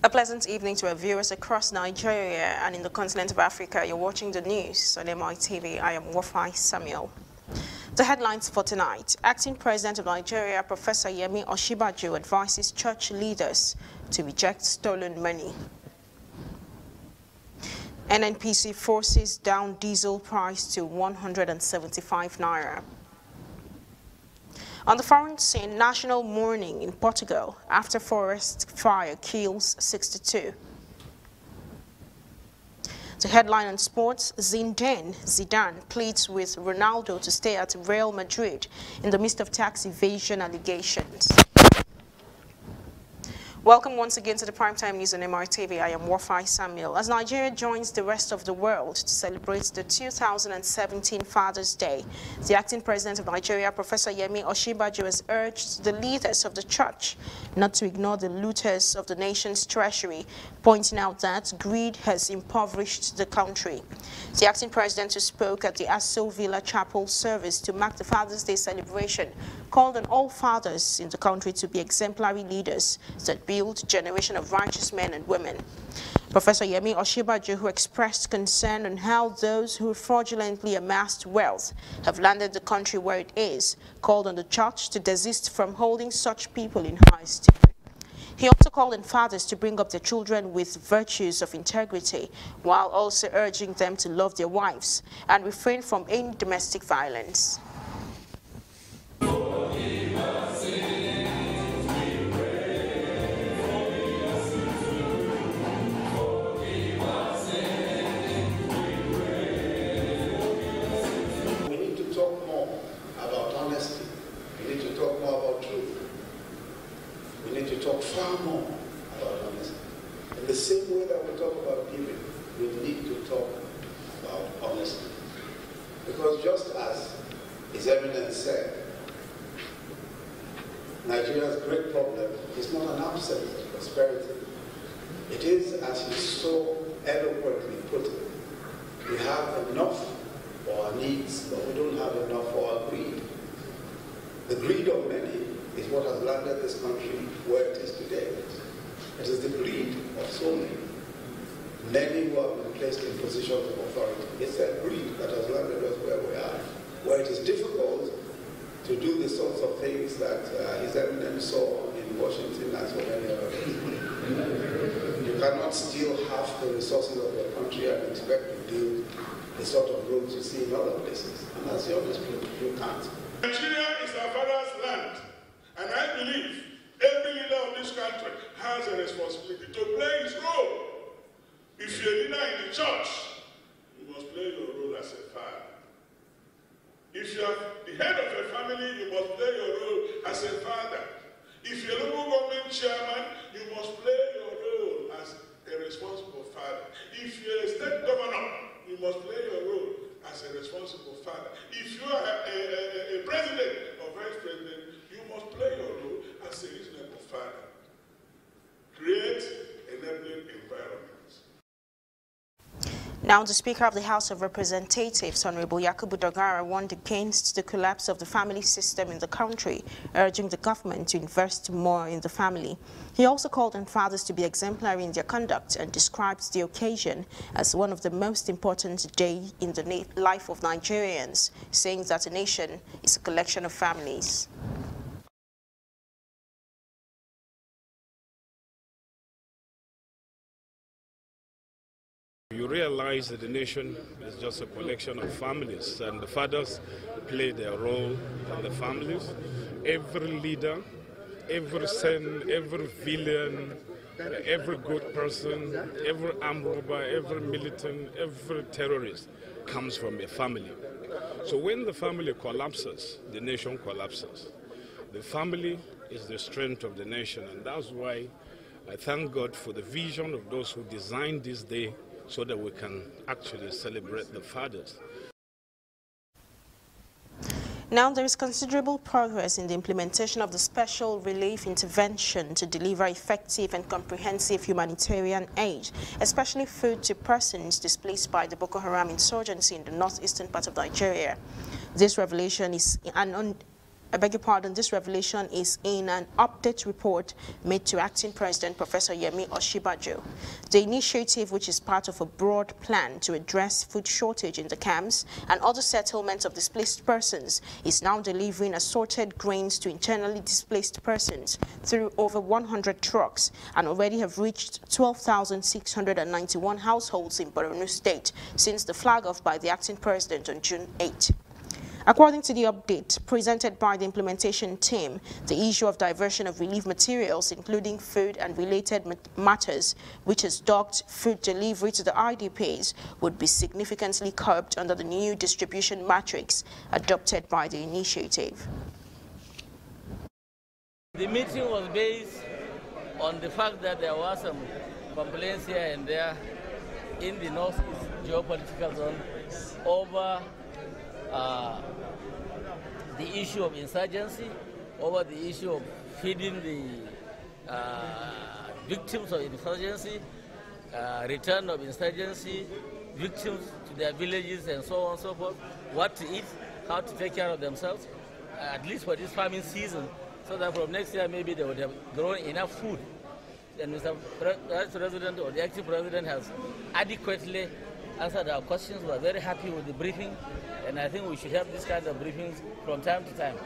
A pleasant evening to our viewers across Nigeria and in the continent of Africa. You're watching the news on MITV. I am Wofai Samuel. The headlines for tonight. Acting President of Nigeria, Professor Yemi Osinbajo, advises church leaders to reject stolen money. NNPC forces down diesel price to 175 naira. On the foreign scene, national mourning in Portugal after forest fire kills 62. The headline on sports, Zidane pleads with Ronaldo to stay at Real Madrid in the midst of tax evasion allegations. Welcome once again to the Primetime News on MRTV. I am Wofai Samuel. As Nigeria joins the rest of the world to celebrate the 2017 Father's Day, the acting president of Nigeria, Professor Yemi Osinbajo, has urged the leaders of the church not to ignore the looters of the nation's treasury, pointing out that greed has impoverished the country. The acting president, who spoke at the Aso Villa Chapel service to mark the Father's Day celebration, called on all fathers in the country to be exemplary leaders that build generation of righteous men and women. Professor Yemi Osinbajo, who expressed concern on how those who fraudulently amassed wealth have landed the country where it is, called on the church to desist from holding such people in high esteem. He also called on fathers to bring up their children with virtues of integrity, while also urging them to love their wives and refrain from any domestic violence. Talk far more about honesty. In the same way that we talk about giving, we need to talk about honesty. Because just as His Eminence said, Nigeria's great problem is not an absence of prosperity. It is, as he so eloquently put it, we have enough for our needs, but we don't have enough for our greed. The greed of many is what has landed this country where it is today. It is the greed of so many who have been placed in positions of authority. It's that greed that has landed us where we are, where it is difficult to do the sorts of things that His Eminence saw in Washington and so many other places. You cannot steal half the resources of your country and expect to build the sort of roads you see in other places. And that's the honest truth. You can't. Nigeria is our father's land. And I believe every leader of this country has a responsibility to play his role. If you're a leader in the church, you must play your role as a father. If you're the head of a family, you must play your role as a father. If you're a local government chairman, you must play your role as a responsible father. If you're a state governor, you must play your role as a responsible father. If you are a president or vice president, you must play your role as a reasonable father. Create enabling environments. Now, the Speaker of the House of Representatives, Honorable Yakubu Dogara, warned against the collapse of the family system in the country, urging the government to invest more in the family. He also called on fathers to be exemplary in their conduct and describes the occasion as one of the most important days in the life of Nigerians, saying that a nation is a collection of families. You realize that the nation is just a collection of families, and the fathers play their role in the families. Every leader, every saint, every villain, every good person, every armed robber, every militant, every terrorist comes from a family. So when the family collapses, the nation collapses. The family is the strength of the nation, and that's why I thank God for the vision of those who designed this day, so that we can actually celebrate the fathers. Now, there is considerable progress in the implementation of the special relief intervention to deliver effective and comprehensive humanitarian aid, especially food to persons displaced by the Boko Haram insurgency in the northeastern part of Nigeria. This revelation is I beg your pardon, this revelation is in an update report made to Acting President Professor Yemi Osinbajo. The initiative, which is part of a broad plan to address food shortage in the camps and other settlements of displaced persons, is now delivering assorted grains to internally displaced persons through over 100 trucks and already have reached 12,691 households in Borno State since the flag-off by the Acting President on June 8. According to the update presented by the implementation team, the issue of diversion of relief materials, including food and related matters, which has docked food delivery to the IDPs, would be significantly curbed under the new distribution matrix adopted by the initiative. The meeting was based on the fact that there were some complaints here and there in the northeast geopolitical zone over the issue of insurgency, over the issue of feeding the victims of insurgency, return of insurgency, victims to their villages and so on and so forth, what to eat, how to take care of themselves, at least for this farming season, so that from next year maybe they would have grown enough food. And Mr. President or the acting president has adequately answered our questions. We are very happy with the briefing, and I think we should have this kind of briefings from time to time.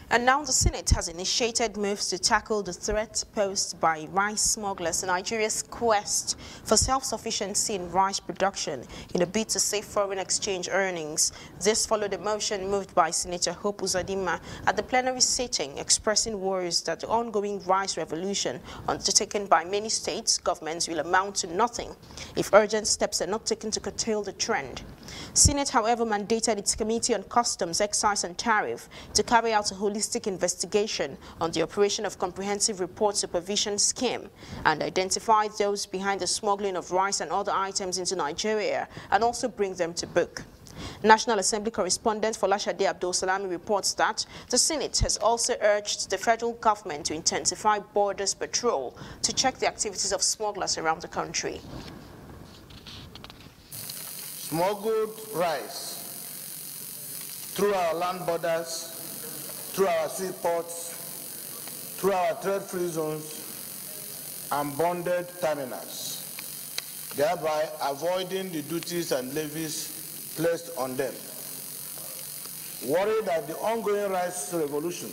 And now the Senate has initiated moves to tackle the threat posed by rice smugglers in Nigeria's quest for self-sufficiency in rice production in a bid to save foreign exchange earnings. This followed a motion moved by Senator Hope Uzodinma at the plenary sitting, expressing worries that the ongoing rice revolution undertaken by many states governments will amount to nothing if urgent steps are not taken to curtail the trend. Senate, however, mandated its Committee on Customs, Excise and Tariff to carry out a holistic investigation on the operation of Comprehensive Report Supervision Scheme and identify those behind the smuggling of rice and other items into Nigeria and also bring them to book. National Assembly correspondent Folashade Abdul-Salami reports that the Senate has also urged the federal government to intensify borders patrol to check the activities of smugglers around the country. Smuggled rice through our land borders, through our seaports, through our trade-free zones and bonded terminals, thereby avoiding the duties and levies placed on them. Worried that the ongoing rice revolution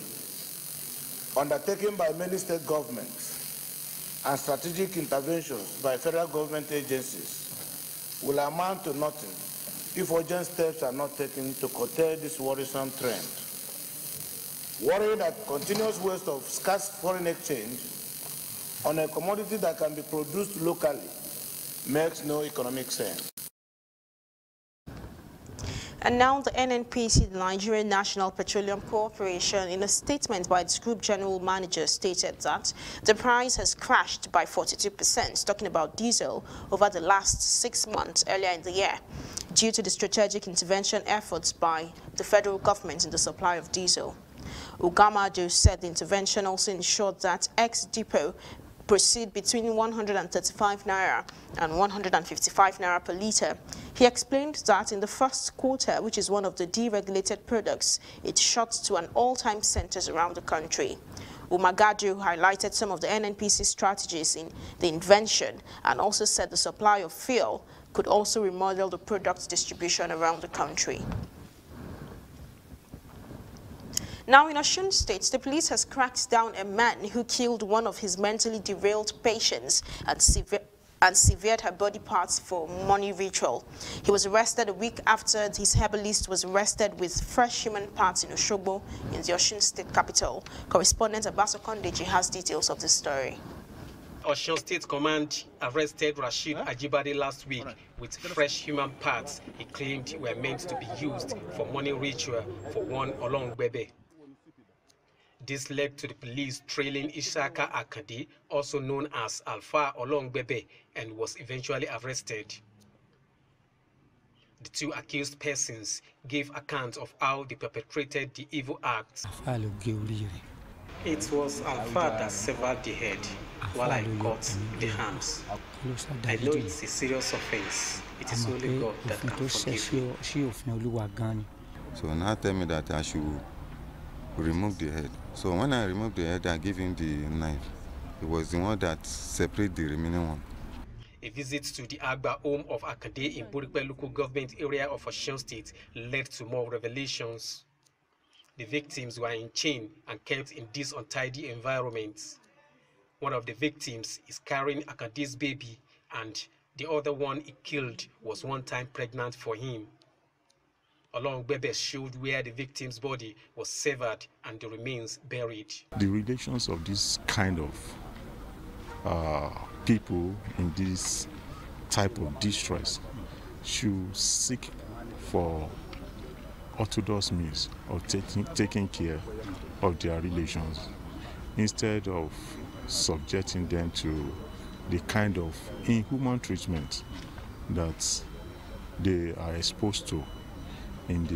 undertaken by many state governments and strategic interventions by federal government agencies will amount to nothing if urgent steps are not taken to curtail this worrisome trend. Worried that continuous waste of scarce foreign exchange on a commodity that can be produced locally makes no economic sense. And now the NNPC, the Nigerian National Petroleum Corporation, in a statement by its group general manager, stated that the price has crashed by 42%, talking about diesel, over the last 6 months earlier in the year, due to the strategic intervention efforts by the federal government in the supply of diesel. Ugamadu said the intervention also ensured that ex-depot proceed between 135 naira and 155 naira per litre. He explained that in the first quarter, which is one of the deregulated products, it shot to an all-time centers around the country. Umagadu highlighted some of the NNPC strategies in the invention and also said the supply of fuel could also remodel the product distribution around the country. Now in Osun State, the police has cracked down a man who killed one of his mentally derailed patients and severed her body parts for money ritual. He was arrested a week after his herbalist was arrested with fresh human parts in Osogbo in the Osun State capital. Correspondent Abaso Kondeji has details of the story. Osun State Command arrested Rashid Ajibade last week with fresh human parts he claimed were meant to be used for money ritual for one Olongbebe. This led to the police trailing Ishaka Akande, also known as Alpha Olongbebe, and was eventually arrested. The two accused persons gave account of how they perpetrated the evil acts. It was Alpha that severed the head while I cut the arms. I know it's a serious offense. It is only God that can forgive you. So now tell me that I should remove the head. So when I removed the head, I gave him the knife. It was the one that separated the remaining one. A visit to the Agba home of Akande in Borikpe local government area of Osun State led to more revelations. The victims were in chain and kept in this untidy environment. One of the victims is carrying Akande's baby, and the other one he killed was one time pregnant for him. Along Bebe showed where the victim's body was severed and the remains buried. The relations of this kind of people in this type of distress should seek for orthodox means of taking care of their relations instead of subjecting them to the kind of inhuman treatment that they are exposed to in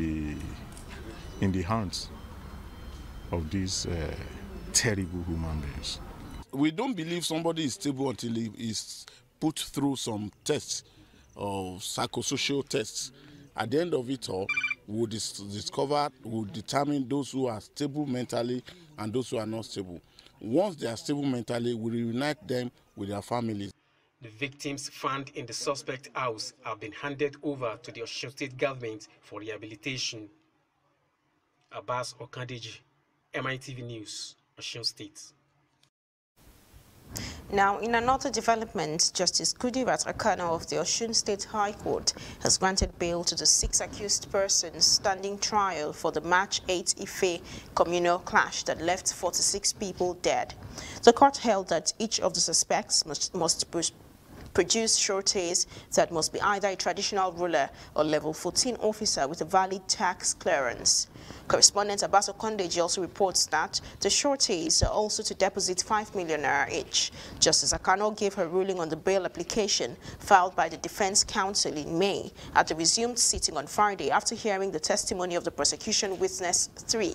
the hands of these terrible human beings. We don't believe somebody is stable until he is put through some tests or psychosocial tests. At the end of it all, we'll discover, we'll determine those who are stable mentally and those who are not stable. Once they are stable mentally, we reunite them with their families. The victims found in the suspect house have been handed over to the Osun State government for rehabilitation. Abbas Okandeji, MITV News, Osun State. Now, in another development, Justice Kudirat Akano of the Osun State High Court has granted bail to the 6 accused persons standing trial for the March 8 Ife communal clash that left 46 people dead. The court held that each of the suspects must produce sureties that must be either a traditional ruler or level 14 officer with a valid tax clearance. Correspondent Abbas Okandeji also reports that the sureties are also to deposit 5 million naira each. Justice Akano gave her ruling on the bail application filed by the Defense Counsel in May at the resumed sitting on Friday after hearing the testimony of the prosecution witness 3.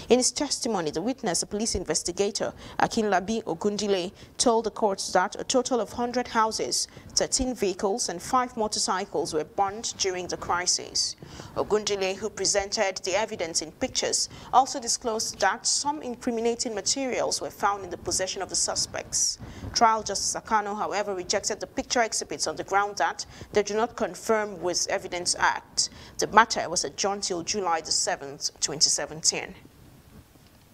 In his testimony, the witness, a police investigator, Akinlabi Ogundile, told the court that a total of 100 houses, 13 vehicles and 5 motorcycles were burned during the crisis. Ogundile, who presented the evidence in pictures, also disclosed that some incriminating materials were found in the possession of the suspects. Trial Justice Akano, however, rejected the picture exhibits on the ground that they do not confirm with Evidence Act. The matter was adjourned till July the 7th, 2017.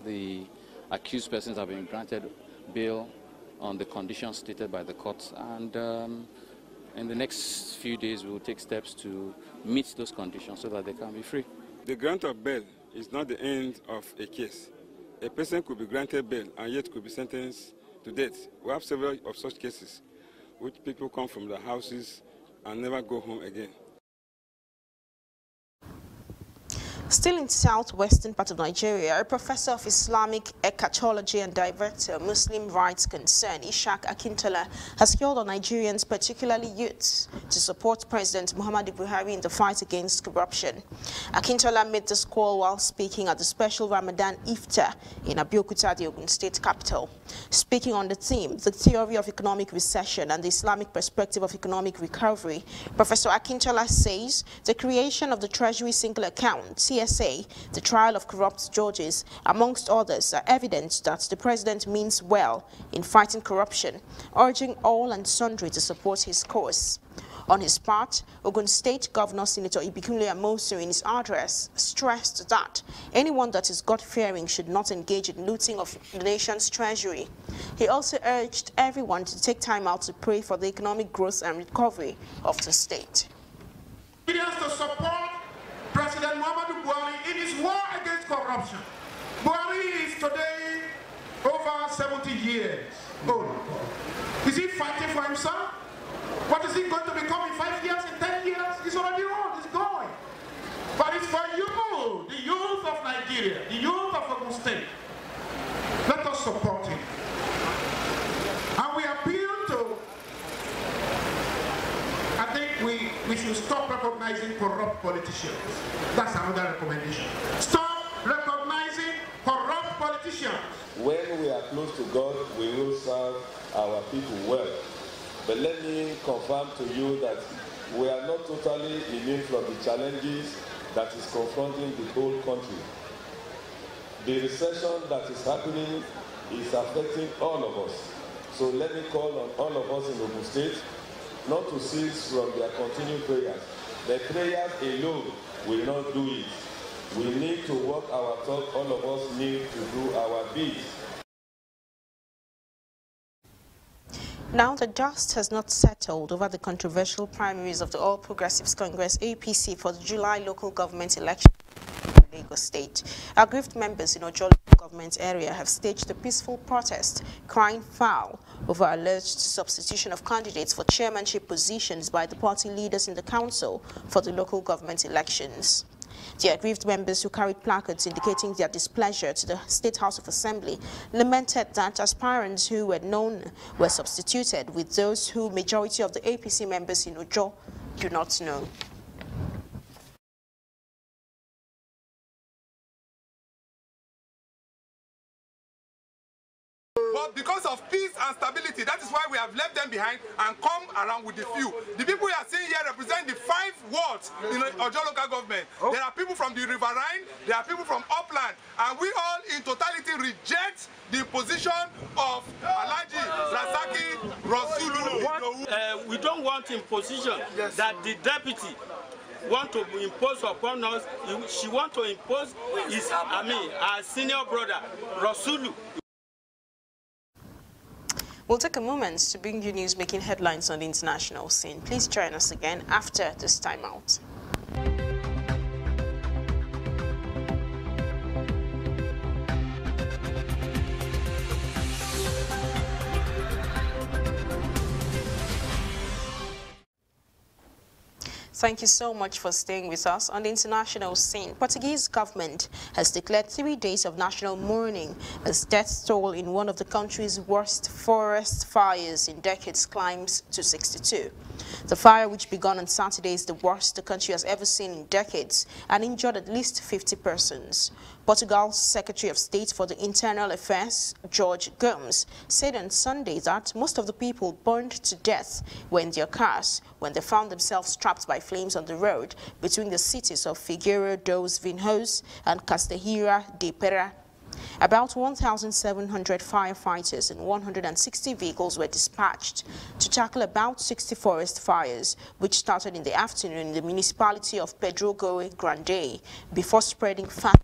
The accused persons have been granted bail on the conditions stated by the courts, and in the next few days we will take steps to meet those conditions so that they can be free. The grant of bail is not the end of a case. A person could be granted bail and yet could be sentenced to death. We have several of such cases, which people come from their houses and never go home again. Still in the southwestern part of Nigeria, a professor of Islamic eschatology and director of Muslim Rights Concern, Ishaq Akintola, has called on Nigerians, particularly youths, to support President Muhammadu Buhari in the fight against corruption. Akintola made this call while speaking at the special Ramadan Iftar in Abeokuta, the Ogun State capital. Speaking on the theme, the theory of economic recession and the Islamic perspective of economic recovery, Professor Akintola says the creation of the Treasury Single Account, CSA, the trial of corrupt judges, amongst others, are evidence that the president means well in fighting corruption, urging all and sundry to support his cause. On his part, Ogun State Governor Senator Ibikunle Amosu in his address stressed that anyone that is God-fearing should not engage in looting of the nation's treasury. He also urged everyone to take time out to pray for the economic growth and recovery of the state. He has to support President Muhammadu Buhari in his war against corruption. Buhari is today over 70 years old. Is he fighting for himself? What is he going to become in 5 years, in 10 years? He's already old, he's going. But it's for you, the youth of Nigeria, the youth of Ogun State. Let us support him. And we appeal to, I think we should stop recognizing corrupt politicians. That's another recommendation. Stop recognizing corrupt politicians. When we are close to God, we will serve our people well. But let me confirm to you that we are not totally immune from the challenges that is confronting the whole country. The recession that is happening is affecting all of us. So let me call on all of us in Ogun State not to cease from their continued prayers. The prayers alone will not do it. We need to walk our talk. All of us need to do our bit. Now, the dust has not settled over the controversial primaries of the All Progressives Congress APC for the July local government election in Lagos State. Aggrieved members in Ojo local government area have staged a peaceful protest, crying foul over alleged substitution of candidates for chairmanship positions by the party leaders in the council for the local government elections. The aggrieved members, who carried placards indicating their displeasure to the State House of Assembly, lamented that aspirants who were known were substituted with those who majority of the APC members in Ojo do not know. But because of peace and stability, that is why we have left them behind and come around with the few. The people we are seeing here represent the 5 wards in Ojo local government. Oh. There are people from the Riverine, there are people from Upland, and we all in totality reject the position of Alhaji Rasaki Rasulu. We don't want imposition that the deputy want to impose upon us. She want to impose our senior brother Rasulu. We'll take a moment to bring you news making headlines on the international scene. Please join us again after this timeout. Thank you so much for staying with us. On the international scene, Portuguese government has declared 3 days of national mourning as death toll in one of the country's worst forest fires in decades climbs to 62. The fire, which began on Saturday, is the worst the country has ever seen in decades and injured at least 50 persons. Portugal's Secretary of State for the Internal Affairs, Jorge Gomes, said on Sunday that most of the people burned to death were in their cars when they found themselves trapped by flames on the road between the cities of Figueira dos Vinhos and Castelleira de Pera. About 1,700 firefighters and 160 vehicles were dispatched to tackle about 60 forest fires, which started in the afternoon in the municipality of Pedro Goe Grande before spreading fast.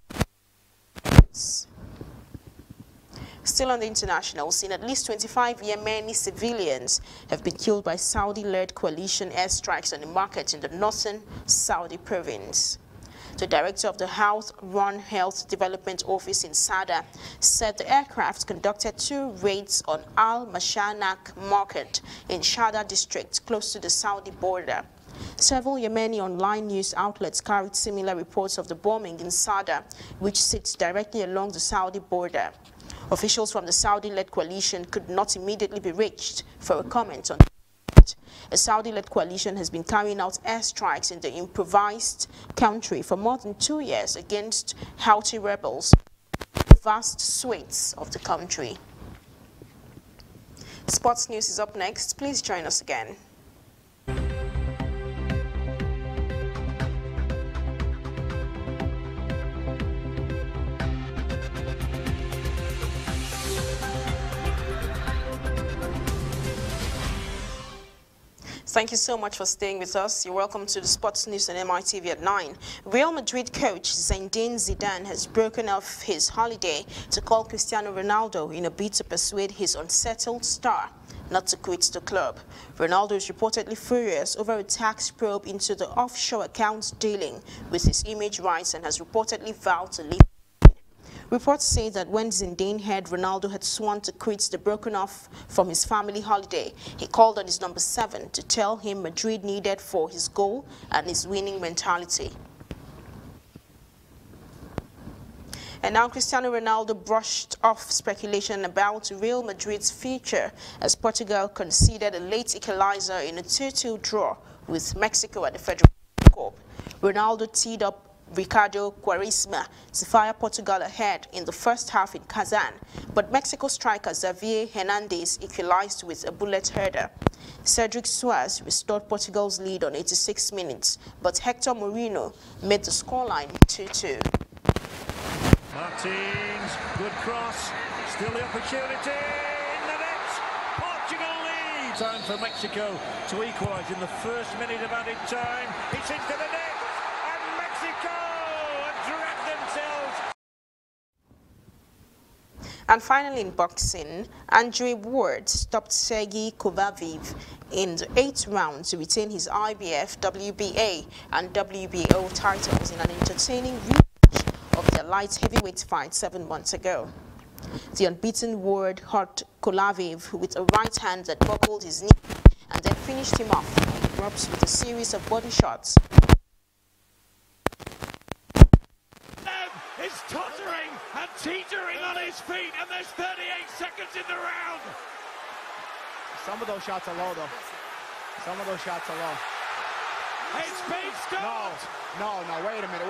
Still on the international scene, at least 25 Yemeni civilians have been killed by Saudi-led coalition airstrikes on the market in the northern Saudi province. The director of the Health-Run Health Development Office in Sada said the aircraft conducted 2 raids on Al-Mashanak market in Shada district close to the Saudi border. Several Yemeni online news outlets carried similar reports of the bombing in Sada, which sits directly along the Saudi border. Officials from the Saudi-led coalition could not immediately be reached for a comment on it. A Saudi-led coalition has been carrying out airstrikes in the improvised country for more than 2 years against Houthi rebels in vast swathes of the country. Sports news is up next. Please join us again. Thank you so much for staying with us. You're welcome to the Sports News on MITV at 9. Real Madrid coach Zinedine Zidane has broken off his holiday to call Cristiano Ronaldo in a bid to persuade his unsettled star not to quit the club. Ronaldo is reportedly furious over a tax probe into the offshore accounts dealing with his image rights and has reportedly vowed to leave. Reports say that when Zidane heard Ronaldo had sworn to quit the broken off from his family holiday, he called on his number 7 to tell him Madrid needed for his goal and his winning mentality. And now Cristiano Ronaldo brushed off speculation about Real Madrid's future as Portugal conceded a late equalizer in a 2-2 draw with Mexico at the Federal Cup. Ronaldo teed up Ricardo Quaresma to fire Portugal ahead in the first half in Kazan, but Mexico striker Xavier Hernandez equalized with a bullet header. Cedric Soares restored Portugal's lead on 86 minutes, but Hector Moreno made the scoreline 2-2. Martins, good cross, still the opportunity in the net. Portugal lead. Time for Mexico to equalise in the first minute of added time. It's into the net, and Mexico have dragged themselves. And finally in boxing, Andre Ward stopped Sergey Kovacev in the 8th round to retain his IBF, WBA and WBO titles in an entertaining rematch of their light heavyweight fight 7 months ago. The unbeaten Ward hurt Kovacev with a right hand that buckled his knee and then finished him off on the ropes with a series of body shots. Is tottering and teetering on his feet, and there's 38 seconds in the round. Some of those shots are low, though. Some of those shots are low. It's been stopped. No, wait a minute.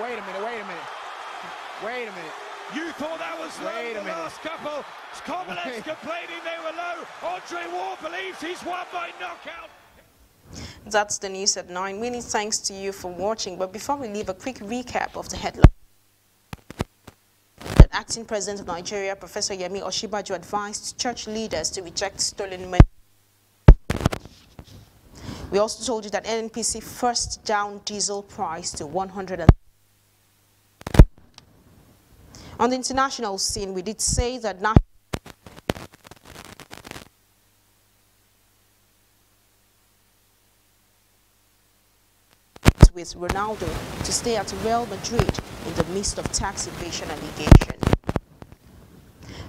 You thought that was low the last couple. Kovalev complaining they were low. Andre Ward believes he's won by knockout. That's the news at 9. Many thanks to you for watching. But before we leave, a quick recap of the headline. Acting President of Nigeria, Professor Yemi Osinbajo, advised church leaders to reject stolen money. We also told you that NNPC first down diesel price to 100. On the international scene, we did say that with Ronaldo to stay at Real Madrid in the midst of tax evasion allegation.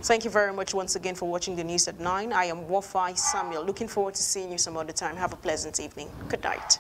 Thank you very much once again for watching the news at 9. I am Wofai Samuel. Looking forward to seeing you some other time. Have a pleasant evening. Good night.